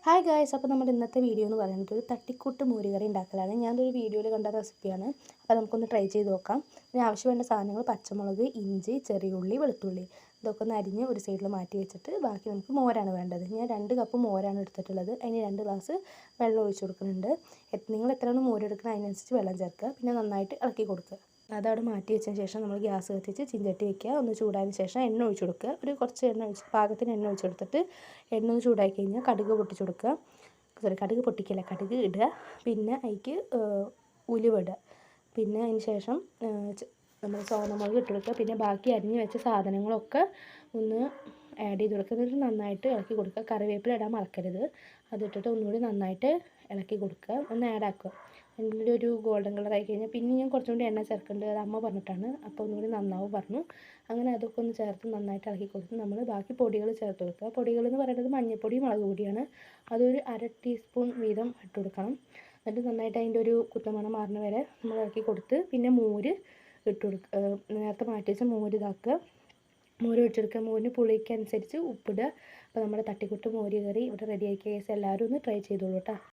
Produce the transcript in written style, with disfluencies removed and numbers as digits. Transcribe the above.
Hi guys, അപ്പോൾ നമ്മുടെ ഇന്നത്തെ വീഡിയോ എന്ന് പറയുന്നത് ഒരു തട്ടിക്കൂട്ട് മോരുകറി ഉണ്ടാക്കലാണ്. ഞാനൊരു വീഡിയോയിൽ കണ്ട റെസിപ്പിയാണ്. അപ്പോൾ നമുക്കൊന്ന് ട്രൈ ചെയ്ത് നോക്കാം. ഇതിന് ആവശ്യം വേണ്ട സാധനങ്ങൾ പച്ചമുളക്, ഇഞ്ചി, ചെറിയ ഉള്ളി, വെളുത്തുള്ളി. ഇതൊക്കെ ഒന്ന് അരിഞ്ഞ് ഒരു സൈഡിൽ മാറ്റി വെച്ചിട്ട് ബാക്കി നമുക്ക് മോരാണ് വേണ്ടത്. ഞാൻ 2 കപ്പ് മോരാണ് എടുത്തിട്ടുള്ളത്. അതിന് 2 ഗ്ലാസ് വെള്ളം ഒഴിച്ച് കൊടുക്കുന്നുണ്ട്. നിങ്ങൾ എത്രയാണ് മോര് എടുക്കുന്നത് അതിനനുസരിച്ച് വെള്ളം ചേർക്കുക. പിന്നെ നന്നായിട്ട് ഇളക്കി കൊടുക്കുക. അതവിടെ മാറ്റി വെച്ചതിന് ശേഷം നമ്മൾ ഗ്യാസ് കത്തിച്ച് ചീഞ്ചട്ടി വയ്ക്കുക. ഒന്ന് ചൂടായതിന് ശേഷം എണ്ണ ഒഴിച്ച് കൊടുക്കുക. കുറച്ച് എണ്ണ ഒഴിച്ച് പാകത്തിന് എണ്ണ ഒഴിച്ച് കൊടുത്തിട്ട് എണ്ണ ഒന്ന് ചൂടായി കഴിഞ്ഞാൽ കടുക് പൊട്ടിച്ച് കൊടുക്കുക. കടുക് പൊട്ടിക്കില്ല, കടുക് ഇടുക. പിന്നെ അതിലേക്ക് ഉലുവ ഇടുക. പിന്നെ അതിന് ശേഷം നമ്മൾ ചുവന്നമുളക് ഇട്ട് കൊടുക്കുക. പിന്നെ ബാക്കി അരിഞ്ഞ് വെച്ച സാധനങ്ങളൊക്കെ ഒന്ന് ആഡ് ചെയ്ത് കൊടുക്കുക. എന്നിട്ട് നന്നായിട്ട് ഇളക്കി കൊടുക്കുക. കറിവേപ്പില ഇടാൻ മറക്കരുത്. അതിട്ടിട്ട് ഒന്നുകൂടി നന്നായിട്ട് ഇളക്കി കൊടുക്കുക. ഒന്ന് ആഡ് ആക്കുക. അതിൻ്റെ ഒരു ഗോൾഡൻ കളർ ആയി കഴിഞ്ഞാൽ പിന്നെ ഞാൻ കുറച്ചും കൂടി എണ്ണ ചേർക്കേണ്ടത് അത് അമ്മ പറഞ്ഞിട്ടാണ്. അപ്പോൾ ഒന്നുകൂടി നന്നാവും പറഞ്ഞു. അങ്ങനെ അതൊക്കെ ഒന്ന് ചേർത്ത് നന്നായിട്ട് ഇളക്കി കൊടുത്ത് നമ്മൾ ബാക്കി പൊടികൾ ചേർത്ത് കൊടുക്കുക. പൊടികൾ എന്ന് പറയുന്നത് മഞ്ഞൾപ്പൊടി, മുളക് പൊടിയാണ്. അതൊരു 1/2 ടീസ്പൂൺ വീതം ഇട്ട് കൊടുക്കണം. എന്നിട്ട് നന്നായിട്ട് അതിൻ്റെ ഒരു കുത്തമണം മാറുന്ന വരെ നമ്മൾ ഇളക്കി കൊടുത്ത് പിന്നെ മോര് ഇട്ട് കൊടുക്കുക. നേരത്തെ മാറ്റി വെച്ച മോര് ഇതാക്കുക. മോര് ഒഴിച്ചെടുക്കുക. മോരിന് പുളിക്ക് അനുസരിച്ച് ഉപ്പിടുക. അപ്പോൾ നമ്മുടെ തട്ടിക്കൂട്ട് മോര് കറി ഇവിടെ റെഡി ആക്കിയ കേസ് എല്ലാവരും ഒന്ന് ട്രൈ ചെയ്തോളൂ കേട്ടോ.